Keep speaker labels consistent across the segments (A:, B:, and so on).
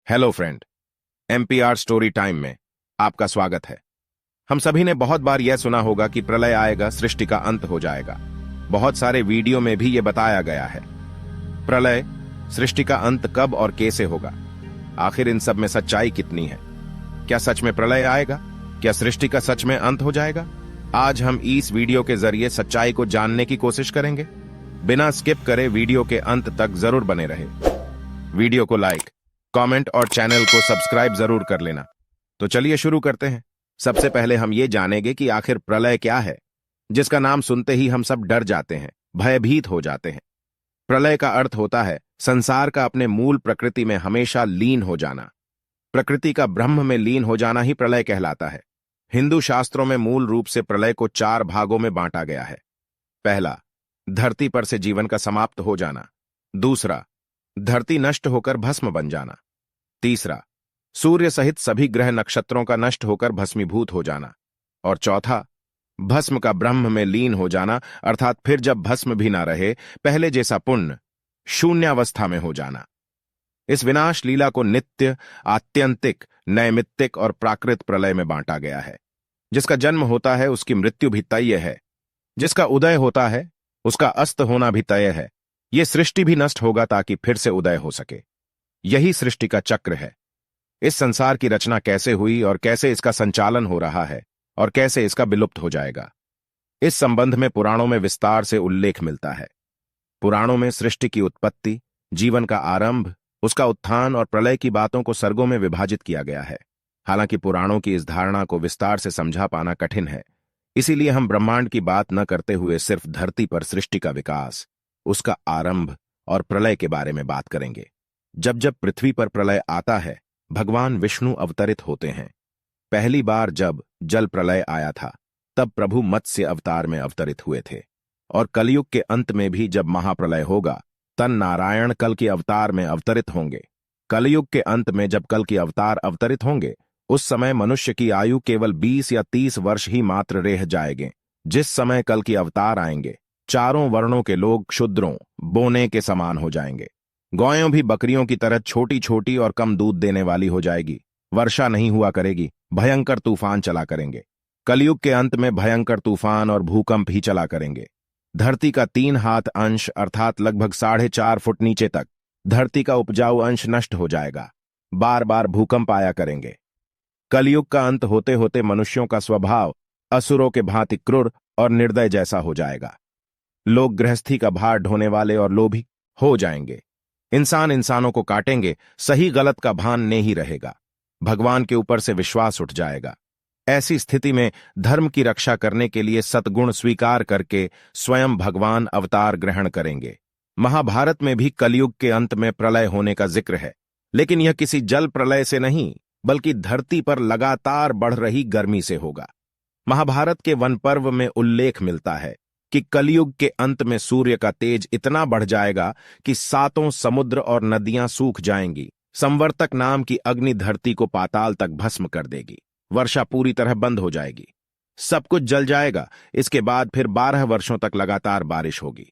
A: Hello friend. MPR story time में आपका स्वागत है। हम सभी ने बहुत बार यह सुना होगा कि प्रलय आएगा, सृष्टि का अंत हो जाएगा। बहुत सारे वीडियो में भी यह बताया गया है। प्रलय, सृष्टि का अंत कब और कैसे होगा? आखिर इन सब में सच्चाई कितनी है? क्या सच में प्रलय आएगा? क्या सृष्टि का सच में अंत हो जाएगा? आज हम इस वीडियो के जरिए सच्चाई को जानने की कोशिश करेंगे। बिना स्किप करे वीडियो के अंत तक जरूर बने रहे। वीडियो को लाइक, कमेंट और चैनल को सब्सक्राइब जरूर कर लेना। तो चलिए शुरू करते हैं। सबसे पहले हम ये जानेंगे कि आखिर प्रलय क्या है, जिसका नाम सुनते ही हम सब डर जाते हैं, भयभीत हो जाते हैं। प्रलय का अर्थ होता है संसार का अपने मूल प्रकृति में हमेशा लीन हो जाना। प्रकृति का ब्रह्म में लीन हो जाना ही प्रलय कहलाता है। हिंदू शास्त्रों में मूल रूप से प्रलय को 4 भागों में बांटा गया है। पहला, धरती पर से जीवन का समाप्त हो जाना। दूसरा, धरती नष्ट होकर भस्म बन जाना। तीसरा, सूर्य सहित सभी ग्रह नक्षत्रों का नष्ट होकर भस्मीभूत हो जाना। और चौथा, भस्म का ब्रह्म में लीन हो जाना, अर्थात फिर जब भस्म भी ना रहे, पहले जैसा पुण्य शून्यावस्था में हो जाना। इस विनाश लीला को नित्य, आत्यंतिक, नैमित्तिक और प्राकृत प्रलय में बांटा गया है। जिसका जन्म होता है उसकी मृत्यु भी तय है। जिसका उदय होता है उसका अस्त होना भी तय है। यह सृष्टि भी नष्ट होगा ताकि फिर से उदय हो सके। यही सृष्टि का चक्र है। इस संसार की रचना कैसे हुई और कैसे इसका संचालन हो रहा है और कैसे इसका विलुप्त हो जाएगा, इस संबंध में पुराणों में विस्तार से उल्लेख मिलता है। पुराणों में सृष्टि की उत्पत्ति, जीवन का आरंभ, उसका उत्थान और प्रलय की बातों को सर्गों में विभाजित किया गया है। हालांकि पुराणों की इस धारणा को विस्तार से समझा पाना कठिन है। इसीलिए हम ब्रह्मांड की बात न करते हुए सिर्फ धरती पर सृष्टि का विकास, उसका आरंभ और प्रलय के बारे में बात करेंगे। जब जब पृथ्वी पर प्रलय आता है, भगवान विष्णु अवतरित होते हैं। पहली बार जब जल प्रलय आया था, तब प्रभु मत्स्य अवतार में अवतरित हुए थे। और कलयुग के अंत में भी जब महाप्रलय होगा, तब नारायण कल के अवतार में अवतरित होंगे। कलयुग के अंत में जब कल के अवतार अवतरित होंगे, उस समय मनुष्य की आयु केवल 20 या 30 वर्ष ही मात्र रह जाएंगे। जिस समय कल के अवतार आएंगे, चारों वर्णों के लोग क्षुद्रों, बोने के समान हो जाएंगे। गौएं भी बकरियों की तरह छोटी छोटी और कम दूध देने वाली हो जाएगी। वर्षा नहीं हुआ करेगी। भयंकर तूफान चला करेंगे। कलयुग के अंत में भयंकर तूफान और भूकंप ही चला करेंगे। धरती का 3 हाथ अंश अर्थात लगभग 4.5 फुट नीचे तक धरती का उपजाऊ अंश नष्ट हो जाएगा। बार बार भूकंप आया करेंगे। कलयुग का अंत होते होते मनुष्यों का स्वभाव असुरों के भांति क्रूर और निर्दय जैसा हो जाएगा। लोग गृहस्थी का भार ढोने वाले और लोभी हो जाएंगे। इंसान इंसानों को काटेंगे। सही गलत का भान नहीं रहेगा। भगवान के ऊपर से विश्वास उठ जाएगा। ऐसी स्थिति में धर्म की रक्षा करने के लिए सद्गुण स्वीकार करके स्वयं भगवान अवतार ग्रहण करेंगे। महाभारत में भी कलयुग के अंत में प्रलय होने का जिक्र है, लेकिन यह किसी जल प्रलय से नहीं, बल्कि धरती पर लगातार बढ़ रही गर्मी से होगा। महाभारत के वन पर्व में उल्लेख मिलता है कि कलयुग के अंत में सूर्य का तेज इतना बढ़ जाएगा कि 7 समुद्र और नदियां सूख जाएंगी। संवर्तक नाम की अग्नि धरती को पाताल तक भस्म कर देगी। वर्षा पूरी तरह बंद हो जाएगी। सब कुछ जल जाएगा। इसके बाद फिर 12 वर्षों तक लगातार बारिश होगी,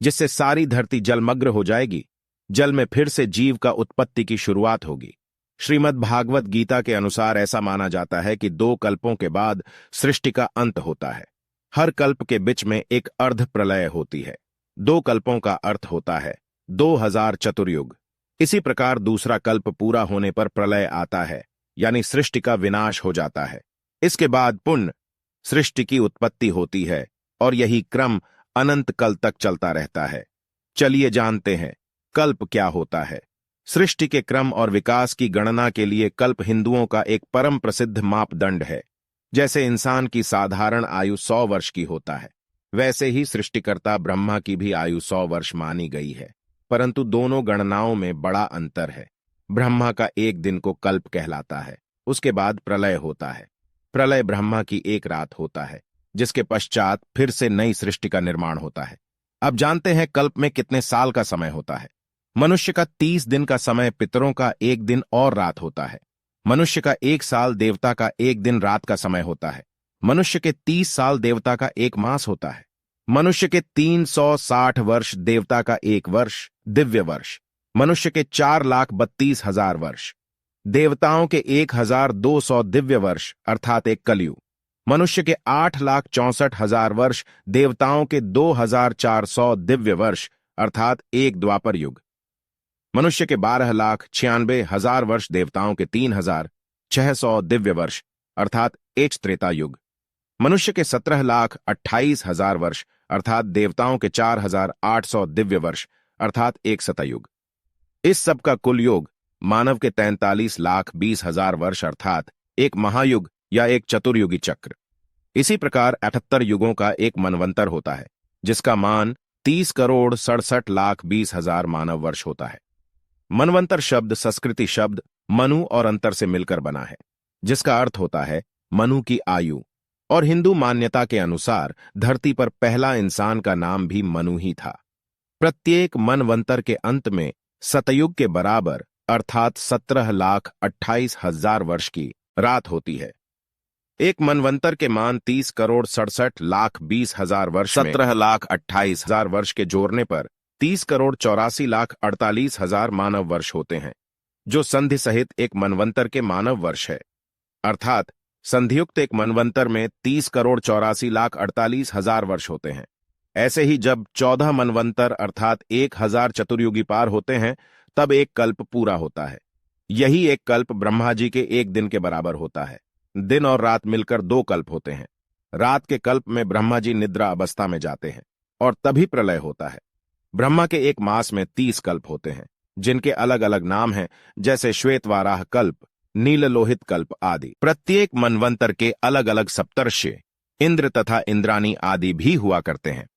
A: जिससे सारी धरती जलमग्न हो जाएगी। जल में फिर से जीव का उत्पत्ति की शुरुआत होगी। श्रीमद् भागवत गीता के अनुसार ऐसा माना जाता है कि 2 कल्पों के बाद सृष्टि का अंत होता है। हर कल्प के बीच में एक अर्ध प्रलय होती है। 2 कल्पों का अर्थ होता है 2000 चतुर्युग। इसी प्रकार दूसरा कल्प पूरा होने पर प्रलय आता है, यानी सृष्टि का विनाश हो जाता है। इसके बाद पुनः सृष्टि की उत्पत्ति होती है और यही क्रम अनंत कल तक चलता रहता है। चलिए जानते हैं कल्प क्या होता है। सृष्टि के क्रम और विकास की गणना के लिए कल्प हिंदुओं का एक परम प्रसिद्ध मापदंड है। जैसे इंसान की साधारण आयु 100 वर्ष की होता है, वैसे ही सृष्टिकर्ता ब्रह्मा की भी आयु 100 वर्ष मानी गई है। परंतु दोनों गणनाओं में बड़ा अंतर है। ब्रह्मा का एक दिन को कल्प कहलाता है। उसके बाद प्रलय होता है। प्रलय ब्रह्मा की एक रात होता है, जिसके पश्चात फिर से नई सृष्टि का निर्माण होता है। अब जानते हैं कल्प में कितने साल का समय होता है। मनुष्य का 30 दिन का समय, पितरों का 1 दिन और रात होता है। मनुष्य का 1 साल, देवता का 1 दिन रात का समय होता है। मनुष्य के 30 साल, देवता का 1 मास होता है। मनुष्य के 360 वर्ष, देवता का 1 वर्ष, दिव्य वर्ष। मनुष्य के 4,32,000 वर्ष। देवताओं के 1200 दिव्य वर्ष अर्थात एक कलयुग, मनुष्य के 8,64,000 वर्ष, देवताओं के 2,400 दिव्य वर्ष अर्थात एक द्वापर युग, मनुष्य के 12,96,000 वर्ष, देवताओं के 3,600 दिव्य वर्ष अर्थात एक त्रेता युग, मनुष्य के 17,28,000 वर्ष अर्थात देवताओं के 4,800 दिव्य वर्ष अर्थात एक सतयुग। इस सब का कुल योग मानव के 43,20,000 वर्ष अर्थात एक महायुग या एक चतुर्युगी चक्र। इसी प्रकार 78 युगों का एक मनवंतर होता है, जिसका मान 30,67,20,000 मानव वर्ष होता है। मनवंतर शब्द संस्कृति शब्द मनु और अंतर से मिलकर बना है, जिसका अर्थ होता है मनु की आयु, और हिंदू मान्यता के अनुसार धरती पर पहला इंसान का नाम भी मनु ही था। प्रत्येक मनवंतर के अंत में सतयुग के बराबर अर्थात 17,28,000 वर्ष की रात होती है। एक मनवंतर के मान 30,67,20,000 वर्ष, 17,28,000 वर्ष के जोड़ने पर 30,84,48,000 मानव वर्ष होते हैं, जो संधि सहित एक मनवंतर के मानव वर्ष है। अर्थात संधियुक्त एक मनवंतर में 30,84,48,000 वर्ष होते हैं। ऐसे ही जब 14 मनवंतर अर्थात 1,000 चतुर्युगी पार होते हैं, तब एक कल्प पूरा होता है। यही एक कल्प ब्रह्मा जी के एक दिन के बराबर होता है। दिन और रात मिलकर 2 कल्प होते हैं। रात के कल्प में ब्रह्मा जी निद्रा अवस्था में जाते हैं और तभी प्रलय होता है। ब्रह्मा के एक मास में 30 कल्प होते हैं, जिनके अलग अलग नाम हैं, जैसे श्वेतवाराह कल्प, नील लोहित कल्प आदि। प्रत्येक मनवंतर के अलग अलग सप्तर्षि, इंद्र तथा इंद्राणी आदि भी हुआ करते हैं।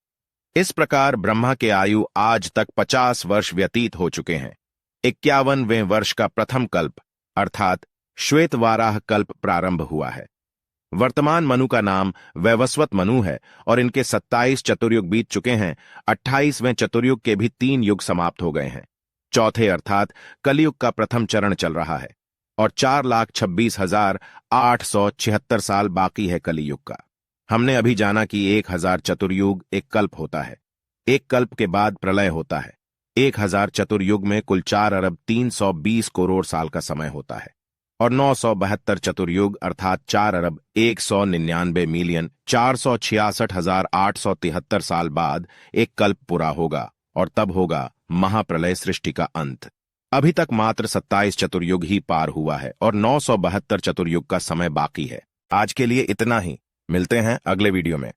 A: इस प्रकार ब्रह्मा के आयु आज तक 50 वर्ष व्यतीत हो चुके हैं। 51वें वर्ष का प्रथम कल्प अर्थात श्वेतवाराह कल्प प्रारंभ हुआ है। वर्तमान मनु का नाम वैवस्वत मनु है और इनके 27 चतुर्युग बीत चुके हैं। 28वें चतुर्युग के भी 3 युग समाप्त हो गए हैं। चौथे अर्थात कलयुग का प्रथम चरण चल रहा है और 4,26,876 साल बाकी है कलियुग का। हमने अभी जाना कि 1,000 चतुर्युग एक कल्प होता है। एक कल्प के बाद प्रलय होता है। 1,000 चतुर्युग में कुल 4,320 करोड़ साल का समय होता है और 972 चतुर्युग अर्थात 4,199,466,873 साल बाद एक कल्प पूरा होगा और तब होगा महाप्रलय, सृष्टि का अंत। अभी तक मात्र 27 चतुर्युग ही पार हुआ है और 972 चतुर्युग का समय बाकी है। आज के लिए इतना ही। मिलते हैं अगले वीडियो में।